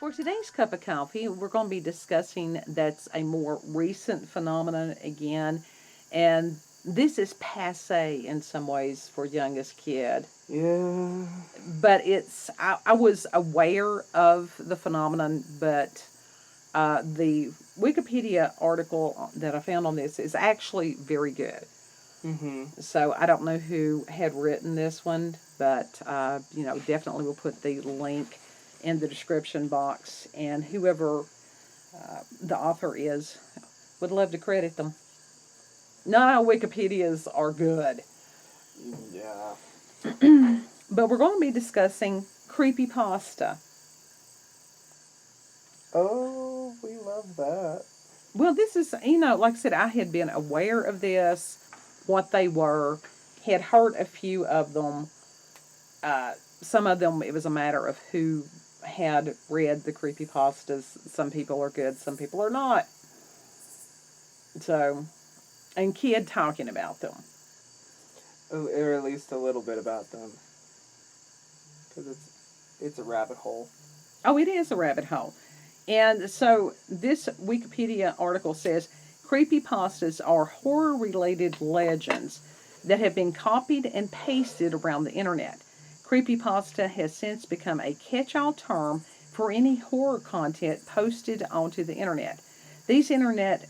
For today's cup of coffee, we're going to be discussing that's a more recent phenomenon again, and this is passe in some ways for youngest kid. Yeah. But I was aware of the phenomenon, but the Wikipedia article that I found on this is actually very good. Mm-hmm. So I don't know who had written this one, but definitely we'll put the link in the description box, and whoever the author is, would love to credit them. Not all Wikipedias are good, Yeah. but we're going to be discussing creepypasta. Oh, we love that. Well, this is, like I said, I had been aware of this, what they were, had heard a few of them. Some of them, it was a matter of who had read the creepypastas. Some people are good, some people are not. So, and kid talking about them. Or at least a little bit about them. Because it's a rabbit hole. Oh, it is a rabbit hole. And so this Wikipedia article says creepypastas are horror related legends that have been copied and pasted around the internet. Creepypasta has since become a catch all term for any horror content posted onto the internet. These internet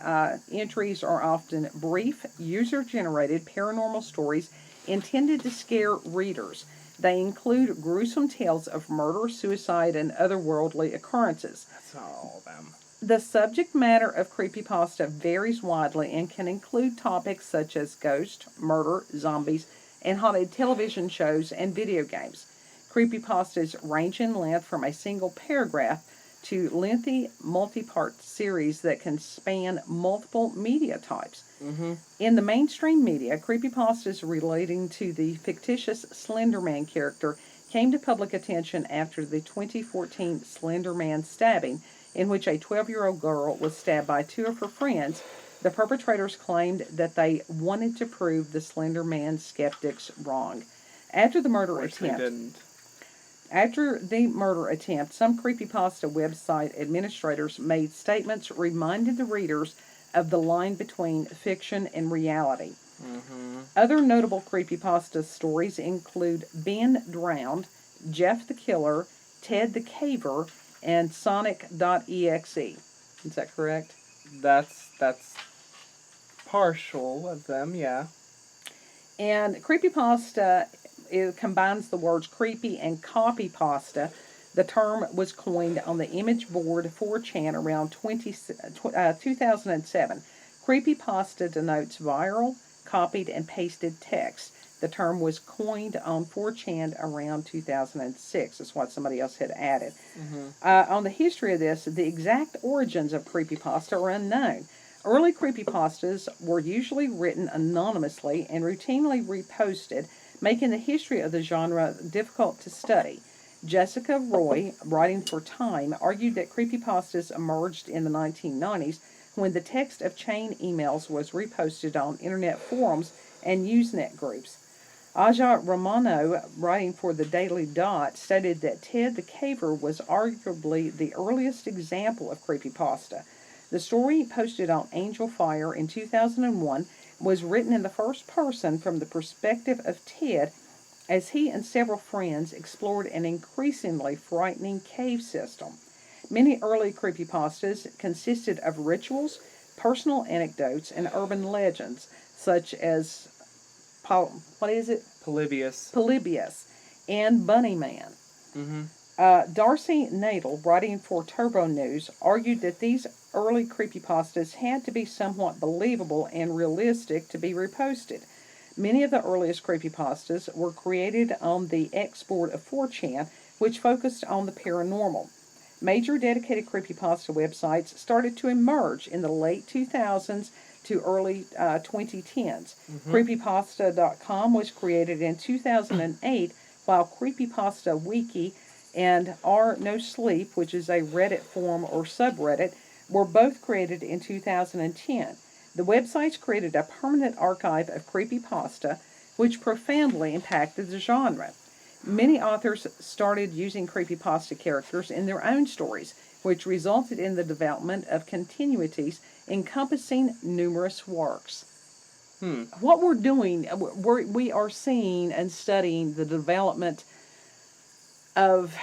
entries are often brief, user generated paranormal stories intended to scare readers. They include gruesome tales of murder, suicide, and otherworldly occurrences. That's not all of them. The subject matter of creepypasta varies widely and can include topics such as ghosts, murder, zombies, and haunted television shows and video games. Creepypastas range in length from a single paragraph to lengthy multi-part series that can span multiple media types. Mm-hmm. In the mainstream media, creepypastas relating to the fictitious Slender Man character came to public attention after the 2014 Slender Man stabbing, in which a 12-year-old girl was stabbed by two of her friends. The perpetrators claimed that they wanted to prove the Slender Man skeptics wrong. After the murder Which attempt, they didn't. After the murder attempt, some creepypasta website administrators made statements reminding the readers of the line between fiction and reality. Mm-hmm. Other notable creepypasta stories include Ben Drowned, Jeff the Killer, Ted the Caver, and Sonic.exe. Is that correct? That's partial of them, yeah. And creepypasta, it combines the words creepy and copypasta. The term was coined on the image board 4chan around 2007. Creepypasta denotes viral, copied, and pasted text. The term was coined on 4chan around 2006. That's what somebody else had added. Mm-hmm. On the history of this, the exact origins of creepypasta are unknown. Early creepypastas were usually written anonymously and routinely reposted, making the history of the genre difficult to study. Jessica Roy, writing for Time, argued that creepypastas emerged in the 1990s when the text of chain emails was reposted on internet forums and Usenet groups. Aja Romano, writing for the Daily Dot, stated that Ted the Caver was arguably the earliest example of creepypasta. The story, posted on Angel Fire in 2001, was written in the first person from the perspective of Ted as he and several friends explored an increasingly frightening cave system. Many early creepypastas consisted of rituals, personal anecdotes, and urban legends, such as what is it? Polybius. Polybius and Bunny Man. Mm-hmm. Darcy Nadel, writing for Turbo News, argued that these early creepypastas had to be somewhat believable and realistic to be reposted. Many of the earliest creepypastas were created on the X board of 4chan, which focused on the paranormal. Major dedicated creepypasta websites started to emerge in the late 2000s to early 2010s. Mm-hmm. Creepypasta.com was created in 2008, while Creepypasta Wiki and R No Sleep, which is a Reddit forum or subreddit, were both created in 2010. The websites created a permanent archive of creepypasta, which profoundly impacted the genre. Many authors started using creepypasta characters in their own stories, which resulted in the development of continuities encompassing numerous works. What we're doing, we are seeing and studying the development of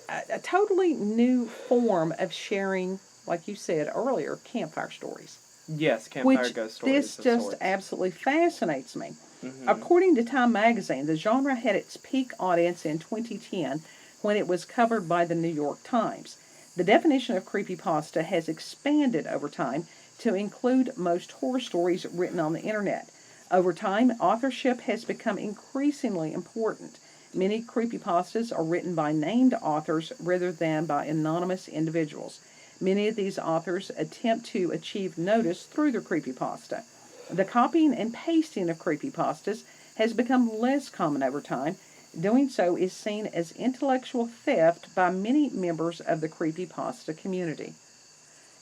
a totally new form of sharing, like you said earlier, campfire stories. Yes, campfire ghost stories. This just sorts. absolutely fascinates me. Mm-hmm. According to Time magazine, the genre had its peak audience in 2010 when it was covered by the New York Times. The definition of creepypasta has expanded over time to include most horror stories written on the internet. Over time, authorship has become increasingly important. Many creepypastas are written by named authors rather than by anonymous individuals. Many of these authors attempt to achieve notice through their creepypasta. The copying and pasting of creepypastas has become less common over time. Doing so is seen as intellectual theft by many members of the creepypasta community.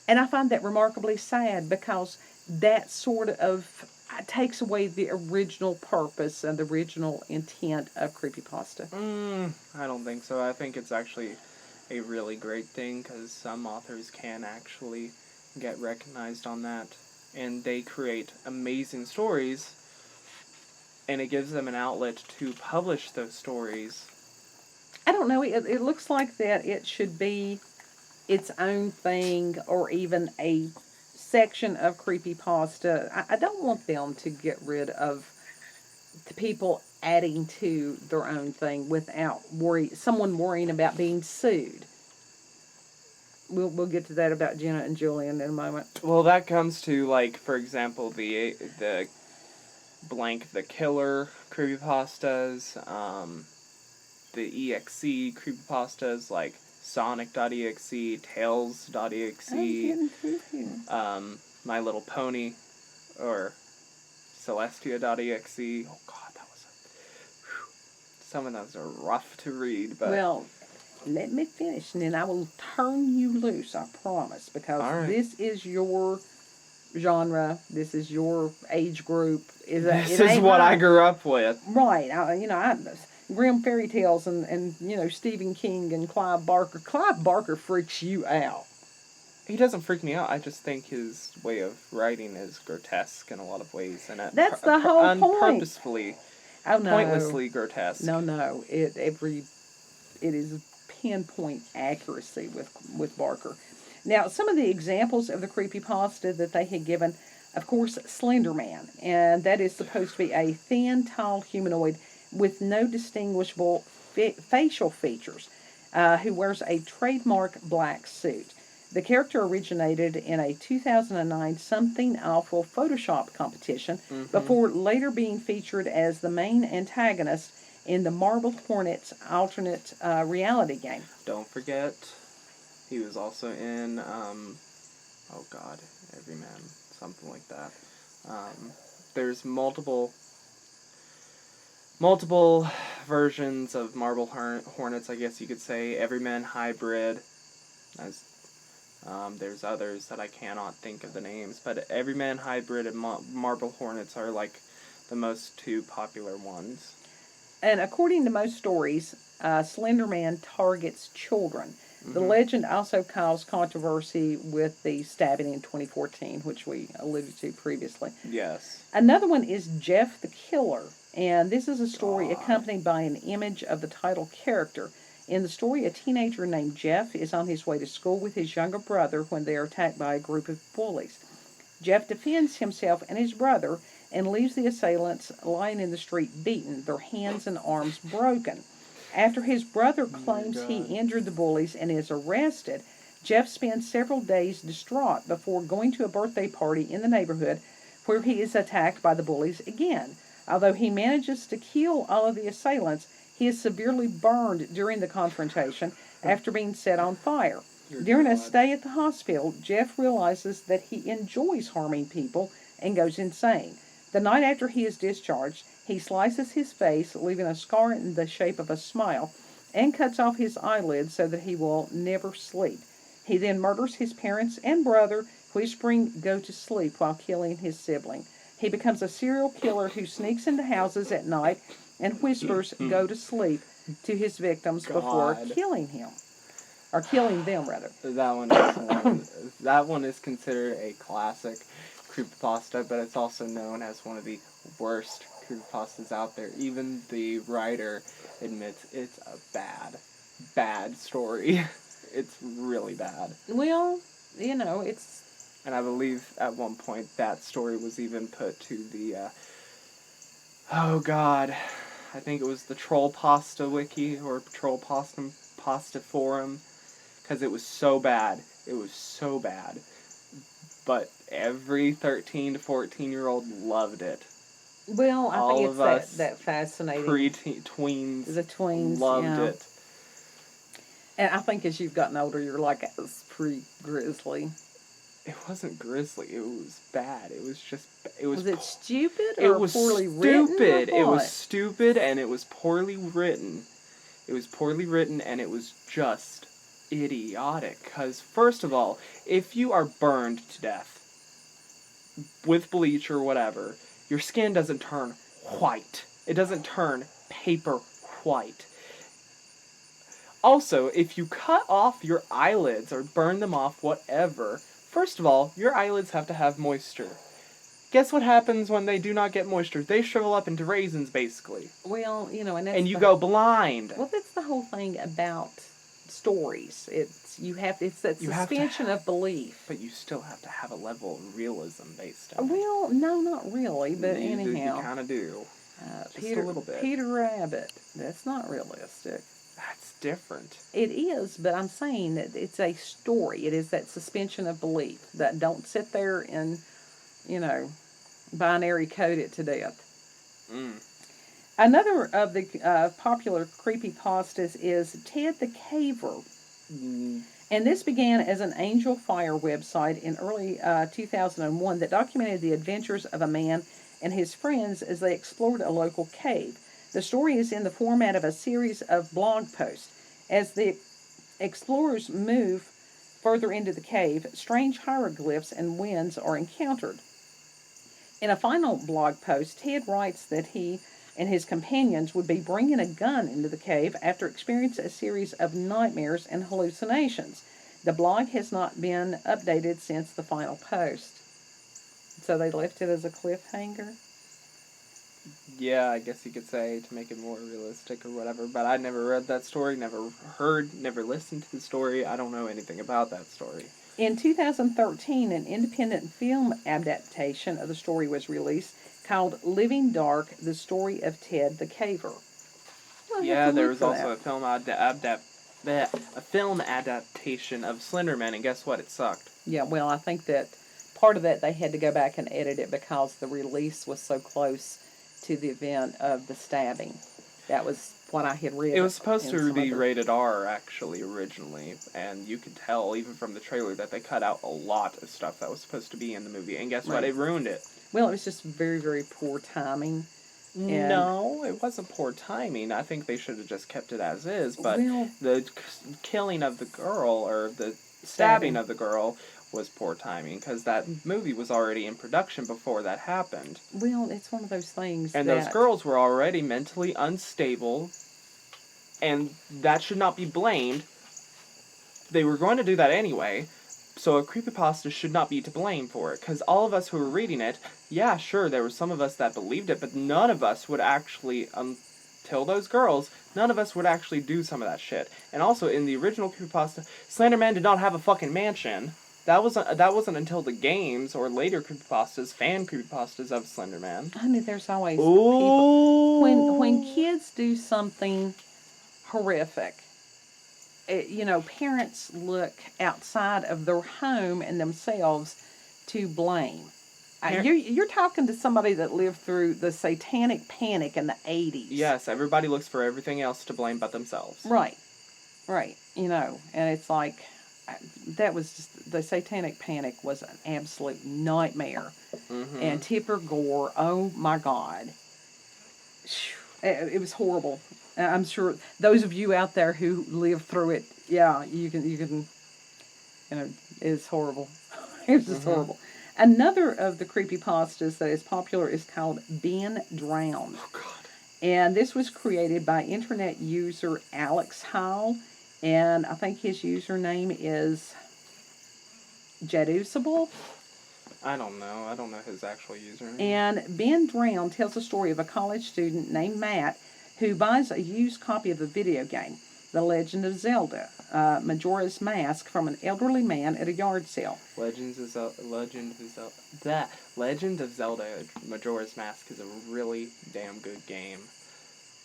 And I find that remarkably sad because that sort of takes away the original purpose and the original intent of creepypasta. I don't think so. I think it's actually a really great thing because some authors can actually get recognized on that, and they create amazing stories, and it gives them an outlet to publish those stories. I don't know. It looks like that it should be its own thing, or even a section of creepypasta. I don't want them to get rid of the people adding to their own thing without someone worrying about being sued. We'll get to that about Jenna and Julian in a moment. Well, that comes to, like, for example, the blank the killer creepypastas, the EXE creepypastas like Sonic.exe, Tails.exe, My Little Pony, or Celestia.exe. Oh God, some of those are rough to read, but well, let me finish, and then I will turn you loose, I promise, because this is your genre, this is your age group. This is what I grew up with. Right. Grimm fairy tales and Stephen King and Clive Barker. Clive Barker freaks you out. He doesn't freak me out. I just think his way of writing is grotesque in a lot of ways, and that's the whole point. Unpurposefully, pointlessly grotesque. No, it is pinpoint accuracy with Barker. Now, some of the examples of the creepypasta that they had given, of course, Slender Man, and that is supposed to be a thin, tall humanoid with no distinguishable facial features, who wears a trademark black suit. The character originated in a 2009 Something Awful Photoshop competition before later being featured as the main antagonist in the Marble Hornets alternate reality game. Don't forget, he was also in, Everyman, something like that. There's multiple versions of Marble Hornets, I guess you could say. Everyman Hybrid. There's others that I cannot think of the names, but Everyman Hybrid and Marble Hornets are like the most two popular ones. And according to most stories, Slender Man targets children. The legend also caused controversy with the stabbing in 2014, which we alluded to previously. Yes. Another one is Jeff the Killer, and this is a story accompanied by an image of the title character. In the story, a teenager named Jeff is on his way to school with his younger brother when they are attacked by a group of bullies. Jeff defends himself and his brother and leaves the assailants lying in the street beaten, their hands and arms broken. After his brother claims he injured the bullies and is arrested, Jeff spends several days distraught before going to a birthday party in the neighborhood where he is attacked by the bullies again. Although he manages to kill all of the assailants, he is severely burned during the confrontation after being set on fire. During a stay at the hospital, Jeff realizes that he enjoys harming people and goes insane. The night after he is discharged, he slices his face, leaving a scar in the shape of a smile, and cuts off his eyelids so that he will never sleep. He then murders his parents and brother, whispering, "Go to sleep," while killing his sibling. He becomes a serial killer who sneaks into houses at night and whispers "go to sleep" to his victims before God. killing him. Or killing them, rather. That one is considered a classic creepypasta, but it's also known as one of the worst creepypastas out there. Even the writer admits it's a bad story. It's really bad. Well, you know, it's... And I believe at one point that story was even put to the, oh God, I think it was the Troll Pasta Wiki or Troll Pasta Forum, because it was so bad. It was so bad. But every 13 to 14-year-old loved it. Well, I think it's that fascinating. Tweens. The tweens, loved it. And I think as you've gotten older, you're like, it's pretty grisly. It wasn't grisly. It was bad. It was just... Was it stupid or poorly written? Stupid. It was stupid and it was poorly written. It was poorly written and it was just idiotic. Because, first of all, if you are burned to death with bleach or whatever, your skin doesn't turn white. It doesn't turn paper white. Also, if you cut off your eyelids or burn them off, whatever, first of all, your eyelids have to have moisture. Guess what happens when they do not get moisture? They shrivel up into raisins, basically. Well, you know, and that's... And you go blind. Well, that's the whole thing about stories. It's that suspension of belief. But you still have to have a level of realism based on it. Well, no, not really, but anyhow. You kind of do. Just a little bit. Peter Rabbit. That's not realistic. That's different. It is, but I'm saying that it's a story. It is that suspension of belief. That don't sit there and, you know, binary code it to death. Another of the popular creepypastas is Ted the Caver. And this began as an Angel Fire website in early 2001 that documented the adventures of a man and his friends as they explored a local cave. The story is in the format of a series of blog posts. As the explorers move further into the cave, strange hieroglyphs and winds are encountered. In a final blog post, Ted writes that he and his companions would be bringing a gun into the cave after experiencing a series of nightmares and hallucinations. The blog has not been updated since the final post. So they left it as a cliffhanger? Yeah, I guess you could say, to make it more realistic or whatever, but I never read that story, never listened to the story. I don't know anything about that story. In 2013, an independent film adaptation of the story was released called Living Dark, The Story of Ted the Caver. Yeah, there was also a film adaptation of Slenderman, and guess what? It sucked. Yeah, well, I think that part of that they had to go back and edit it because the release was so close to the event of the stabbing. That was what I had read. It was supposed to be rated R, actually, originally, and you could tell, even from the trailer, that they cut out a lot of stuff that was supposed to be in the movie, and guess what? It ruined it. Well, it was just very, very poor timing. No, it wasn't poor timing. I think they should have just kept it as is, but the killing of the girl, or the stabbing of the girl, was poor timing, because that movie was already in production before that happened. Well, it's one of those things and those girls were already mentally unstable, and that should not be blamed. They were going to do that anyway, so a creepypasta should not be to blame for it, because all of us who were reading it, yeah, sure, there were some of us that believed it, but none of us would actually, until those girls, none of us would actually do some of that shit. And also, in the original creepypasta, Slenderman did not have a fucking mansion. That wasn't until the games or later creepypastas, fan creepypastas of Slenderman. I mean, there's always people when kids do something horrific. Parents look outside of their home and themselves to blame. You're talking to somebody that lived through the satanic panic in the 80s. Yes, everybody looks for everything else to blame but themselves. Right. And it's like, that was just, the satanic panic was an absolute nightmare. Mm-hmm. And Tipper Gore, oh my God. It was horrible. I'm sure those of you out there who lived through it, yeah, you can, it's horrible. It was just horrible. Another of the creepypastas that is popular is called Ben Drowned. Oh, God. And this was created by internet user Alex Howell, and I think his username is Jadusable. I don't know. I don't know his actual username. And Ben Drown tells the story of a college student named Matt who buys a used copy of a video game, The Legend of Zelda, Majora's Mask, from an elderly man at a yard sale. Legend of Zelda Majora's Mask is a really damn good game.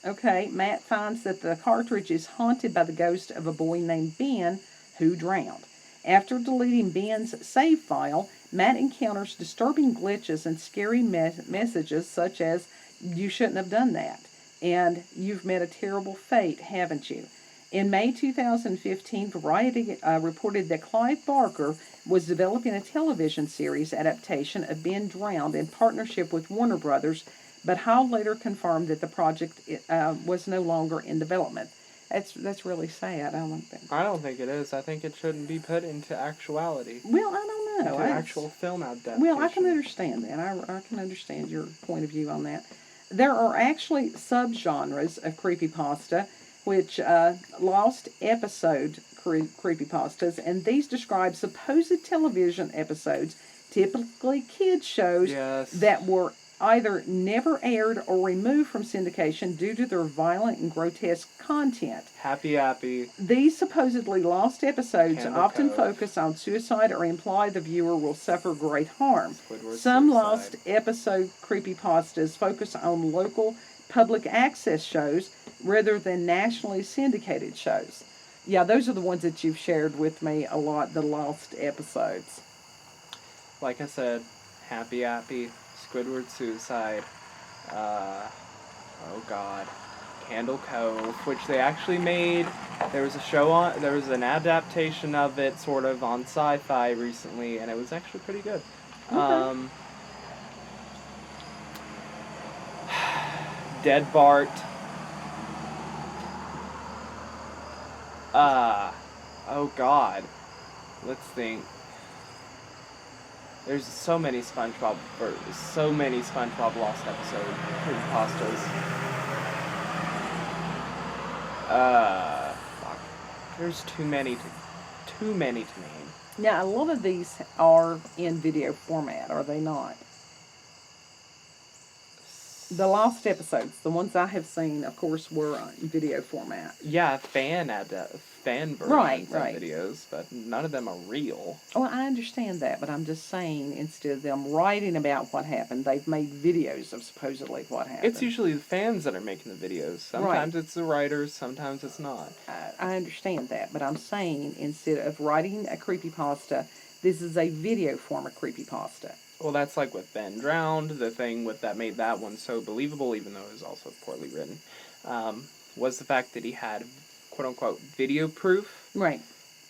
Okay, Matt finds that the cartridge is haunted by the ghost of a boy named Ben who drowned. After deleting Ben's save file, Matt encounters disturbing glitches and scary messages such as, "You shouldn't have done that," and "You've met a terrible fate, haven't you?" In May 2015, Variety reported that Clive Barker was developing a television series adaptation of Ben Drowned in partnership with Warner Brothers, but Howell later confirmed that the project was no longer in development. That's really sad. I don't think it is. I think it shouldn't be put into actuality. Well, I don't know. Into actual film adaptation. Well, I can understand that. I can understand your point of view on that. There are actually subgenres of creepypasta, which lost episode creepypastas, and these describe supposed television episodes, typically kids shows, Yes. that were either never aired or removed from syndication due to their violent and grotesque content. Happy. These supposedly lost episodes Candle often Cove. focus on suicide or imply the viewer will suffer great harm. Squidward Some suicide. lost episode creepypastas focus on local public access shows rather than nationally syndicated shows. Yeah, those are the ones that you've shared with me a lot, the lost episodes. Like I said, Happy, Squidward Suicide, oh god, Candle Cove, which they actually made. There was an adaptation of it sort of on Sci-Fi recently, and it was actually pretty good. Okay. Dead Bart. Oh god. Let's think. There's so many SpongeBob lost episode creepypastas. Fuck. There's too many to name. Now, a lot of these are in video format, are they not? The lost episodes, the ones I have seen, of course, were in video format. Yeah, fan versions Right. of videos, but none of them are real. Well, I understand that, but I'm just saying, instead of them writing about what happened, they've made videos of supposedly what happened. It's usually the fans that are making the videos. Sometimes it's the writers, sometimes it's not. I understand that, but I'm saying, instead of writing a creepypasta, this is a video form of creepypasta. Well, that's like with Ben Drowned, the thing that made that one so believable, even though it was also poorly written, was the fact that he had, quote-unquote, video proof. Right.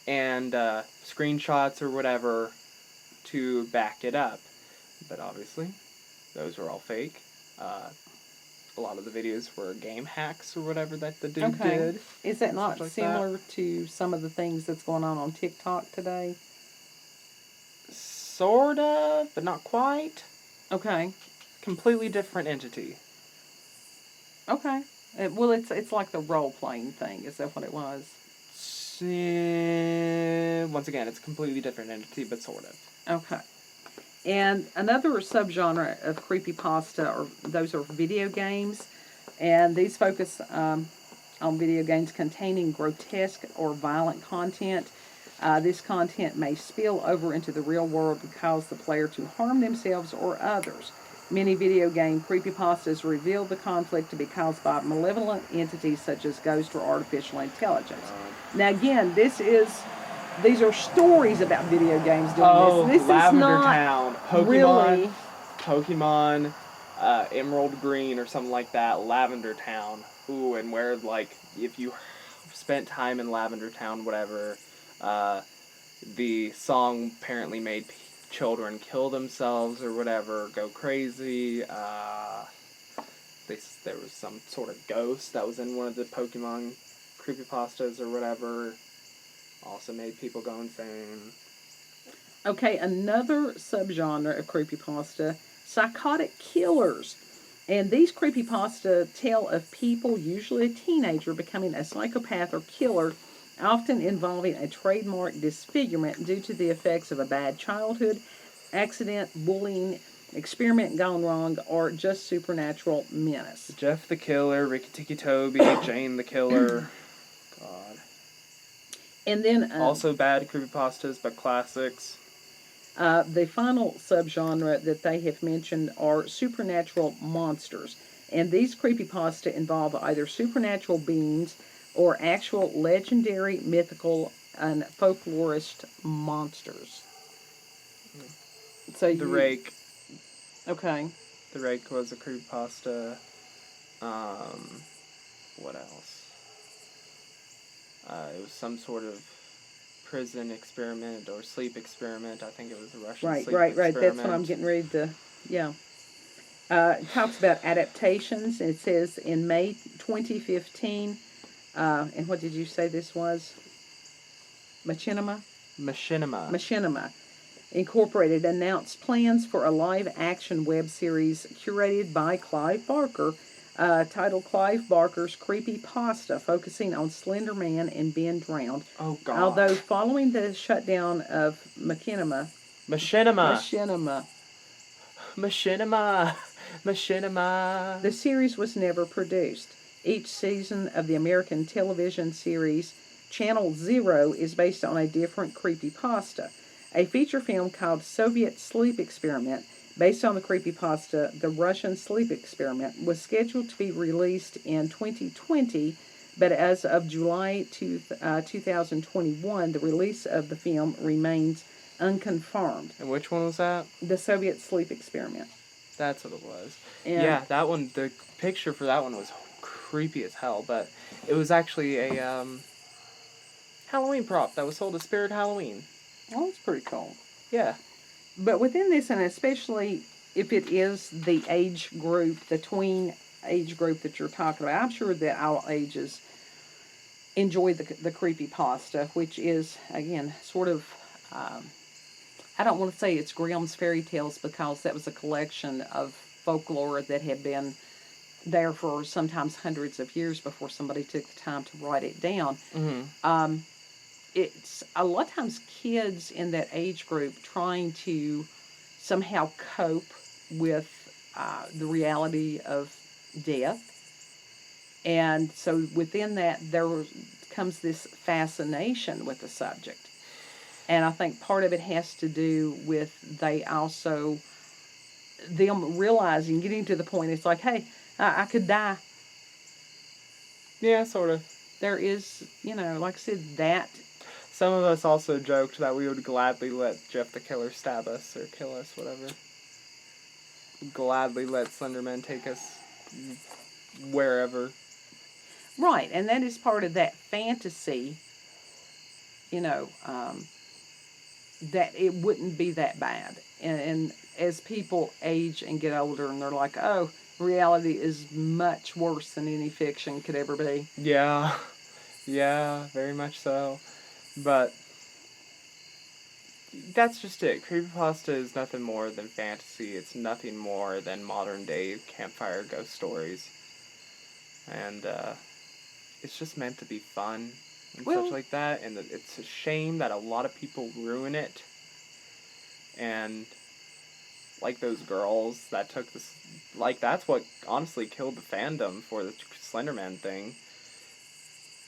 And screenshots or whatever to back it up. But obviously, those were all fake. A lot of the videos were game hacks or whatever that the dude did. Is that not like similar to some of the things that's going on TikTok today? Sort of, but not quite. Okay. Completely different entity. Okay. Well, it's like the role-playing thing. Is that what it was? Once again, it's a completely different entity, but sort of. Okay. And another subgenre of creepypasta, those are video games, and these focus on video games containing grotesque or violent content. This content may spill over into the real world and cause the player to harm themselves or others. Many video game creepypastas reveal the conflict to be caused by malevolent entities such as ghosts or artificial intelligence. Now again, these are stories about video games doing this. This Lavender is not Town, Pokemon, Emerald Green or something like that, Lavender Town. Ooh, and where, like, if you spent time in Lavender Town, whatever, the song apparently made children kill themselves or whatever, go crazy. There was some sort of ghost that was in one of the Pokemon creepypastas or whatever. Also made people go insane. Okay, another subgenre of creepypasta, psychotic killers. And these creepypasta tell of people, usually a teenager, becoming a psychopath or killer, often involving a trademark disfigurement due to the effects of a bad childhood, accident, bullying, experiment gone wrong, or just supernatural menace. Jeff the Killer, Ricky Tikki Toby, Jane the Killer. God. And then Also bad creepypastas, but classics. the final subgenre that they have mentioned are supernatural monsters. And these creepypasta involve either supernatural beings or actual legendary, mythical, and folklorist monsters. So The Rake. Okay. The Rake was a creepypasta. What else? It was some sort of prison experiment or sleep experiment. I think it was a Russian sleep experiment. Right. That's what I'm getting ready to, yeah. It talks about adaptations. It says in May 2015, and what did you say this was? Machinima? Machinima Incorporated announced plans for a live-action web series curated by Clive Barker, titled Clive Barker's Creepypasta, focusing on Slender Man and Ben Drowned. Oh, God. Although following the shutdown of Machinima, the series was never produced. Each season of the American television series Channel Zero is based on a different creepypasta. A feature film called Soviet Sleep Experiment, based on the creepypasta The Russian Sleep Experiment, was scheduled to be released in 2020, but as of July 2021, the release of the film remains unconfirmed. And which one was that? The Soviet Sleep Experiment. That's what it was. And yeah, that one, the picture for that one was creepy as hell, but it was actually a Halloween prop that was sold at Spirit Halloween. Oh, that's pretty cool. Yeah. But within this, and especially if it is the age group, the tween age group that you're talking about, I'm sure that all ages enjoy the creepypasta, which is, again, sort of, I don't want to say it's Grimm's fairy tales because that was a collection of folklore that had been there for sometimes hundreds of years before somebody took the time to write it down. Mm-hmm. It's a lot of times kids in that age group trying to somehow cope with the reality of death. And so within that, there comes this fascination with the subject. And I think part of it has to do with them realizing, getting to the point, it's like, hey, I could die. Yeah, sort of. There is, like I said, that. Some of us also joked that we would gladly let Jeff the Killer stab us or kill us, whatever. Gladly let Slenderman take us wherever. Right, and that is part of that fantasy, that it wouldn't be that bad. And as people age and get older and they're like, oh, reality is much worse than any fiction could ever be. Yeah, very much so. But that's just it. Creepypasta is nothing more than fantasy. It's nothing more than modern day campfire ghost stories. And it's just meant to be fun and such like that. And it's a shame that a lot of people ruin it. And like those girls that took this, like that's what honestly killed the fandom for the Slenderman thing.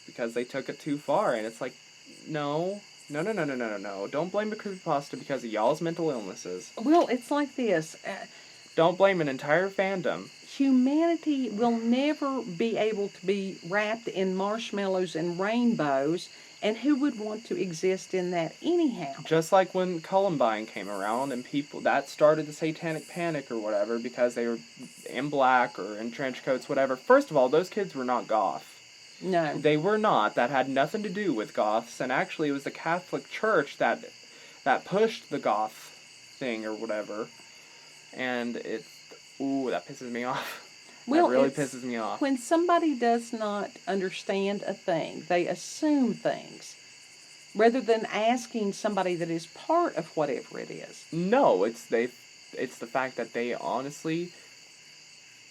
Because they took it too far. And it's like, No. Don't blame the creepypasta because of y'all's mental illnesses. Well, it's like this. Don't blame an entire fandom. Humanity will never be able to be wrapped in marshmallows and rainbows, and who would want to exist in that anyhow? Just like when Columbine came around and people, that started the satanic panic or whatever because they were in black or in trench coats, whatever. First of all, those kids were not goth. No. They were not. That had nothing to do with goths, and actually it was the Catholic Church that pushed the goth thing or whatever. And that pisses me off. Well, that really pisses me off. When somebody does not understand a thing, they assume things, rather than asking somebody that is part of whatever it is. No, it's the fact that they honestly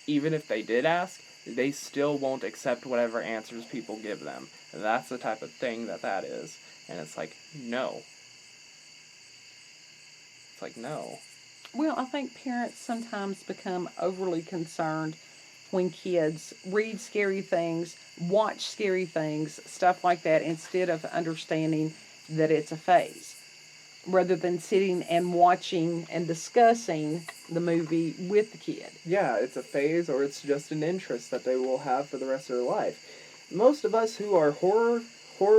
even if they did ask, they still won't accept whatever answers people give them. That's the type of thing that is. And it's like, no. It's like, no. Well, I think parents sometimes become overly concerned when kids read scary things, watch scary things, stuff like that, instead of understanding that it's a phase, rather than sitting and watching and discussing the movie with the kid. Yeah, it's a phase or it's just an interest that they will have for the rest of their life. Most of us who are horror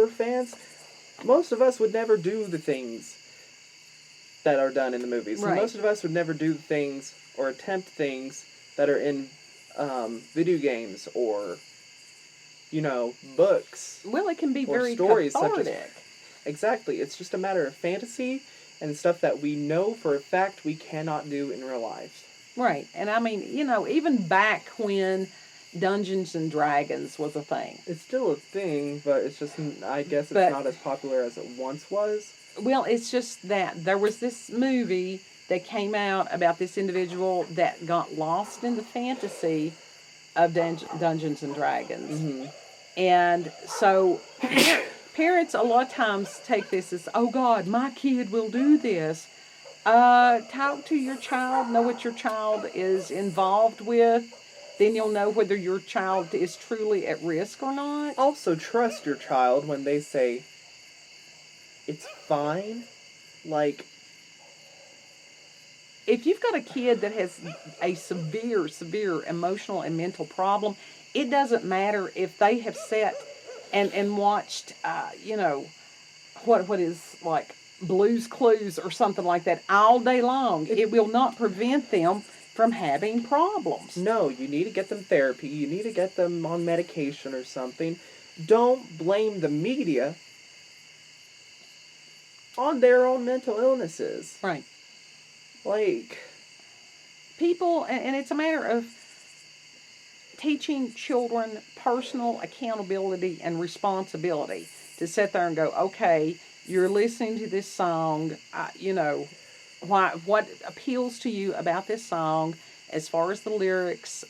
fans, most of us would never do the things that are done in the movies. Right. Most of us would never do things or attempt things that are in video games or, books. Well, it can be or very stories cathartic. such as exactly. It's just a matter of fantasy and stuff that we know for a fact we cannot do in real life. Right. And I mean, even back when Dungeons and Dragons was a thing. It's still a thing, but it's just, I guess it's not as popular as it once was. Well, it's just that there was this movie that came out about this individual that got lost in the fantasy of Dungeons and Dragons. Mm-hmm. And so parents a lot of times take this as, oh God, my kid will do this. Talk to your child, know what your child is involved with. Then you'll know whether your child is truly at risk or not. Also, trust your child when they say, it's fine. Like, if you've got a kid that has a severe emotional and mental problem, it doesn't matter if they have sat and watched, what is like Blue's Clues or something like that all day long. It will not prevent them from having problems. No, you need to get them therapy. You need to get them on medication or something. Don't blame the media on their own mental illnesses. Right. Like, people, and it's a matter of teaching children personal accountability and responsibility to sit there and go, okay, you're listening to this song, what appeals to you about this song as far as the lyrics,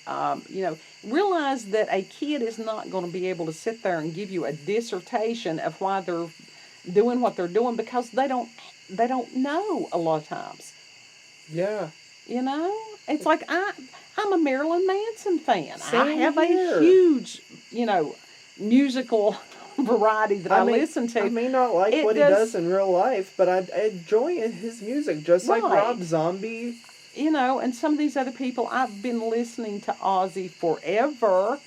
realize that a kid is not going to be able to sit there and give you a dissertation of why they're doing what they're doing, because they don't know a lot of times. Yeah. It's like I'm a Marilyn Manson fan. I have here. A huge, musical variety that I listen to. I may not like what he does in real life, but I enjoy his music, just like Rob Zombie. And some of these other people, I've been listening to Ozzy forever.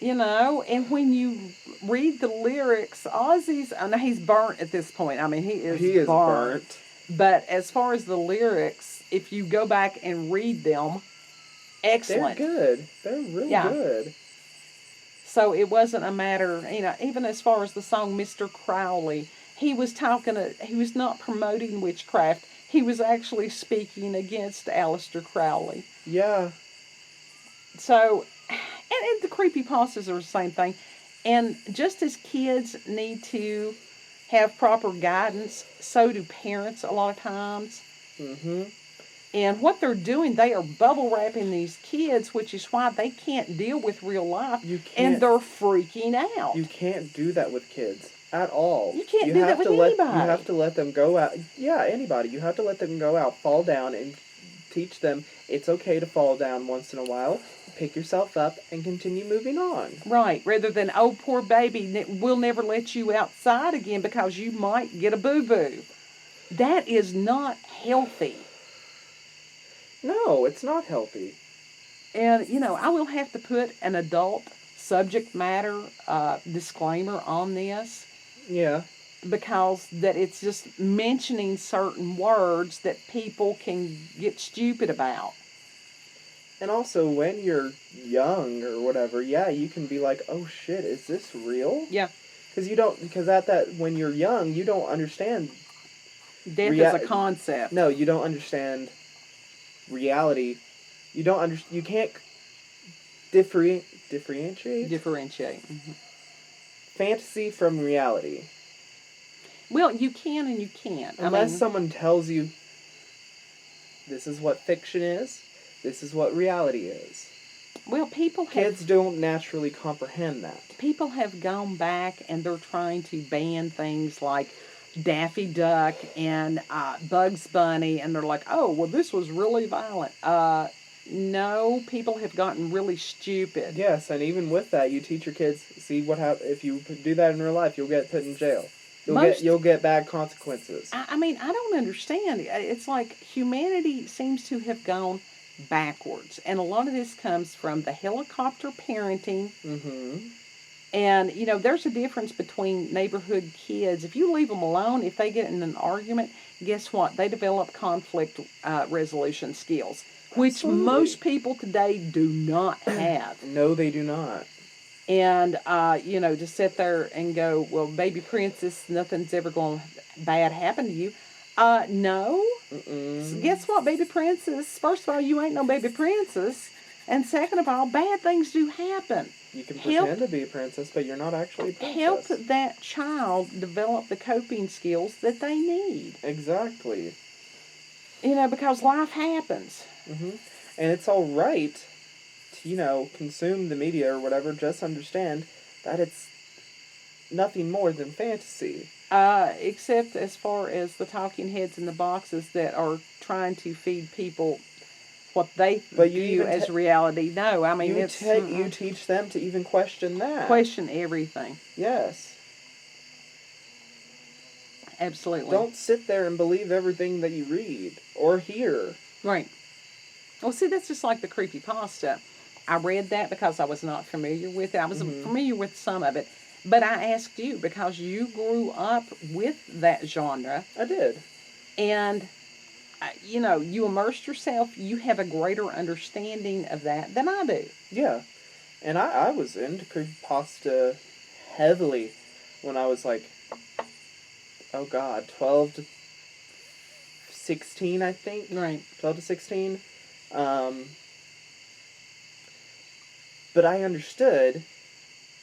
And when you read the lyrics, Ozzy's, I know he's burnt at this point. I mean, he is burnt. But as far as the lyrics, if you go back and read them, excellent. They're good. They're really good. So it wasn't a matter, even as far as the song Mr. Crowley, he was not promoting witchcraft. He was actually speaking against Aleister Crowley. Yeah. So, and the creepypastas are the same thing. And just as kids need to have proper guidance, so do parents a lot of times. Mm-hmm. And what they're doing, they are bubble wrapping these kids, which is why they can't deal with real life. And they're freaking out. You can't do that with kids at all. You can't do that with anybody. You have to let them go out. Yeah, anybody. You have to let them go out, fall down, and teach them it's okay to fall down once in a while. Pick yourself up and continue moving on. Right. Rather than, oh, poor baby, we'll never let you outside again because you might get a boo-boo. That is not healthy. No, it's not healthy. And, I will have to put an adult subject matter disclaimer on this. Yeah. Because that it's just mentioning certain words that people can get stupid about. And also, when you're young or whatever, you can be like, oh shit, is this real? Yeah. Because when you're young, you don't understand. Death is a concept. No, you don't understand reality. You can't differentiate? Differentiate. Mm-hmm. Fantasy from reality. Well, you can and you can't. Unless someone tells you this is what fiction is, This is what reality is. Well, Kids don't naturally comprehend that. people have gone back and they're trying to ban things like Daffy Duck and Bugs Bunny, and they're like, oh, well, this was really violent. No, people have gotten really stupid. Yes, and even with that, you teach your kids, see what happens if you do that in real life, you'll get put in jail. You'll get bad consequences. I mean, I don't understand. It's like humanity seems to have gone backwards, and a lot of this comes from the helicopter parenting. Mm-hmm. And, there's a difference between neighborhood kids. If you leave them alone, if they get in an argument, guess what? They develop conflict resolution skills, which Absolutely. most people today do not have. No, they do not. And, to sit there and go, well, baby princess, nothing's ever going to bad happen to you. No. Mm-mm. Guess what, baby princess? First of all, you ain't no baby princess. And second of all, bad things do happen. You can pretend to be a princess, but you're not actually a princess. Help that child develop the coping skills that they need. Exactly. Because life happens. Mm-hmm. And it's all right to, consume the media or whatever. Just understand that it's nothing more than fantasy. Except as far as the talking heads in the boxes that are trying to feed people what they view as reality. No, I mean, you teach them to even question that. Question everything. Yes. Absolutely. Don't sit there and believe everything that you read or hear. Right. Well, see, that's just like the creepypasta. I read that because I was not familiar with it. I was familiar with some of it. But I asked you because you grew up with that genre. I did. And you immersed yourself, you have a greater understanding of that than I do. Yeah. And I was into creepypasta heavily when I was like, 12 to 16, I think. Right. 12 to 16. But I understood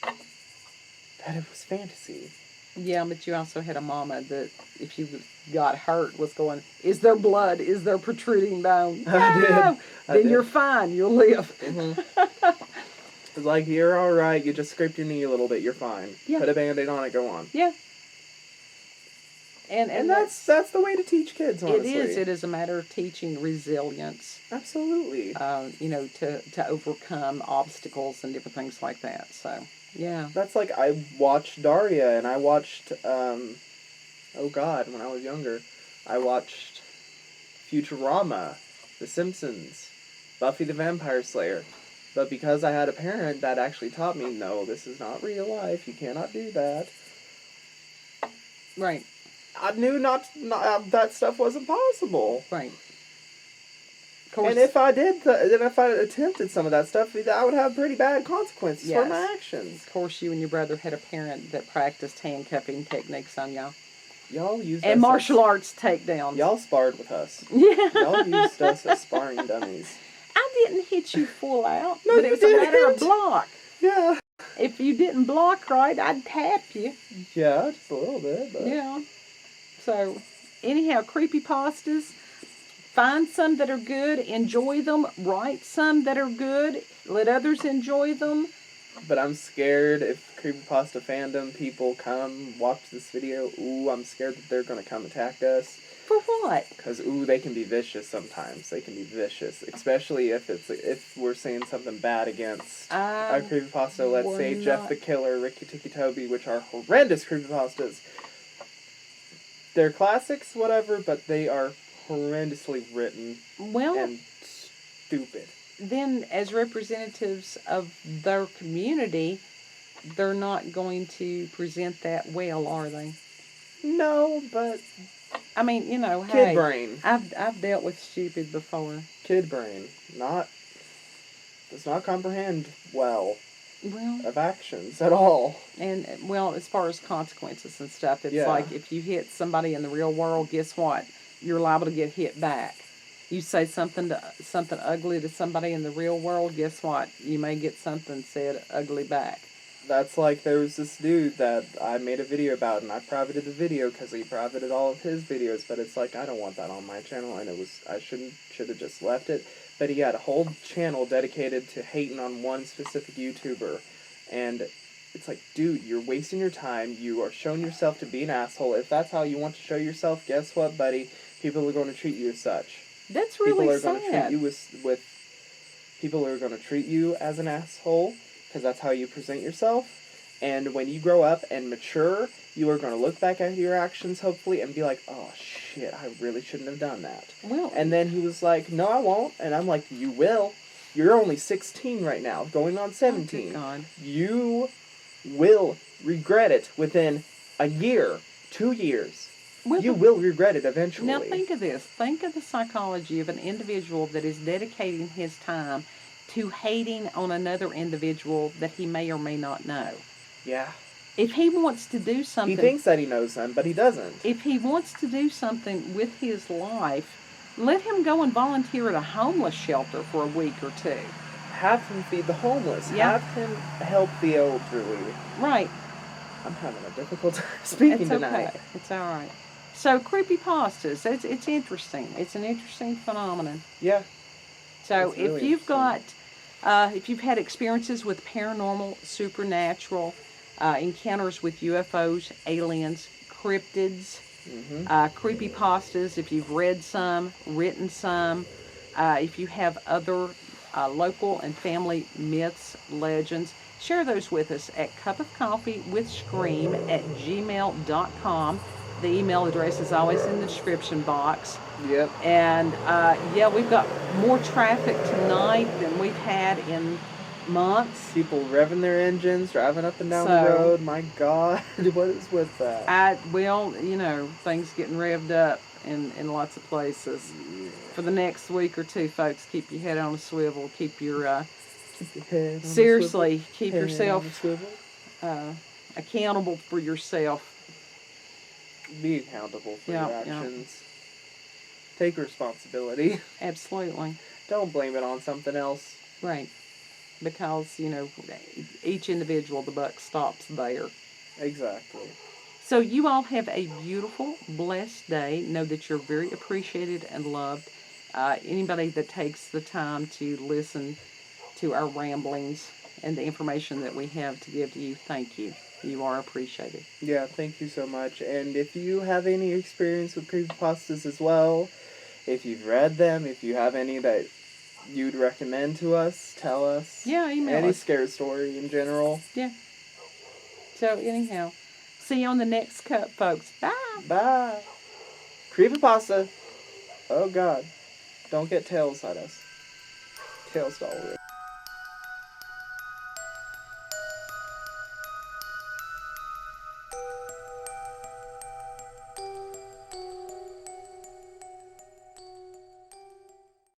that it was fantasy. Yeah, but you also had a mama that, if you got hurt, was going, is there blood? Is there protruding bone? No! I did. You're fine. You'll live. Mm-hmm. It's like, you're all right. You just scraped your knee a little bit. You're fine. Yeah. Put a Band-Aid on it. Go on. Yeah. And that's the way to teach kids, honestly. It is a matter of teaching resilience. Absolutely. To overcome obstacles and different things like that. So, yeah. That's like, I watched Daria, and I watched, when I was younger, I watched Futurama, The Simpsons, Buffy the Vampire Slayer. But because I had a parent that actually taught me, no, this is not real life, you cannot do that. Right. I knew not that stuff wasn't possible. Right. Course, and if I if I attempted some of that stuff, I would have pretty bad consequences for my actions. Of course, you and your brother had a parent that practiced handcuffing techniques on y'all. Y'all used and martial arts takedowns. Y'all sparred with us. Yeah. Y'all used us as sparring dummies. I didn't hit you full out, no, but it was a matter of block. Yeah. If you didn't block right, I'd tap you. Yeah, just a little bit. But. Yeah. So, anyhow, creepypastas. Find some that are good, enjoy them, write some that are good, let others enjoy them. But I'm scared if creepypasta fandom people come watch this video, I'm scared that they're going to come attack us. For what? Because, they can be vicious sometimes. They can be vicious. Especially if we're saying something bad against a creepypasta. Let's say Jeff the Killer, Ricky Tikki Toby, which are horrendous creepypastas. They're classics, whatever, but they are horrendously written and stupid. Then, as representatives of their community, they're not going to present that well, are they? No, but I mean, kid brain. I've dealt with stupid before. Kid brain does not comprehend well of actions at all. And as far as consequences and stuff, it's like if you hit somebody in the real world, guess what? You're liable to get hit back. You say something ugly to somebody in the real world, guess what? You may get something said ugly back. That's like, there was this dude that I made a video about, and I privated the video because he privated all of his videos, but it's like, I don't want that on my channel, and I should have just left it. But he had a whole channel dedicated to hating on one specific YouTuber, and it's like, dude, you're wasting your time. You are showing yourself to be an asshole. If that's how you want to show yourself, guess what, buddy? People are going to treat you as such. That's really People are sad. going to treat you with people are going to treat you as an asshole because that's how you present yourself. And when you grow up and mature, you are going to look back at your actions, hopefully, and be like, oh, shit, I really shouldn't have done that. Well, And then he was like, no, I won't. And I'm like, you will. You're only 16 right now, going on 17. oh, God. You will regret it within a year, 2 years. Well, You will regret it eventually. Now think of this. Think of the psychology of an individual that is dedicating his time to hating on another individual that he may or may not know. Yeah. If he wants to do something... He thinks that he knows them, but he doesn't. If he wants to do something with his life, let him go and volunteer at a homeless shelter for a week or two. Have him feed the homeless. Yeah. Have him help the elderly. Right. I'm having a difficult time speaking It's tonight. okay. It's all right. So, creepypastas, it's interesting. It's an interesting phenomenon. Yeah. So, It's really if you've got, if you've had experiences with paranormal, supernatural, encounters with UFOs, aliens, cryptids, creepypastas, if you've read some, written some, if you have other local and family myths, legends, share those with us at cupofcoffeewithscream@gmail.com. The email address is always in the description box. Yep. And yeah, we've got more traffic tonight than we've had in months. People revving their engines, driving up and down the road. My God, what is with that? Well, you know, things getting revved up in lots of places. Yeah. For the next week or two, folks, keep your head on a swivel. Keep your Keep your head on seriously, a swivel. keep Head on a yourself swivel. accountable for yourself. Be accountable for Yeah, your yeah. actions. Take responsibility. Absolutely. Don't blame it on something else. Right. Because, you know, each individual, the buck stops there. Exactly. So you all have a beautiful, blessed day. Know that you're very appreciated and loved. Anybody that takes the time to listen to our ramblings and the information that we have to give to you, thank you. You are appreciated. Yeah, thank you so much. And if you have any experience with creepypastas as well, if you've read them, if you have any that you'd recommend to us, tell us. Yeah, email Any us. scare story in general. Yeah. So anyhow, see you on the next cup, folks. Bye. Bye. Creepypasta. Oh God. Don't get tails at us. Tails all over.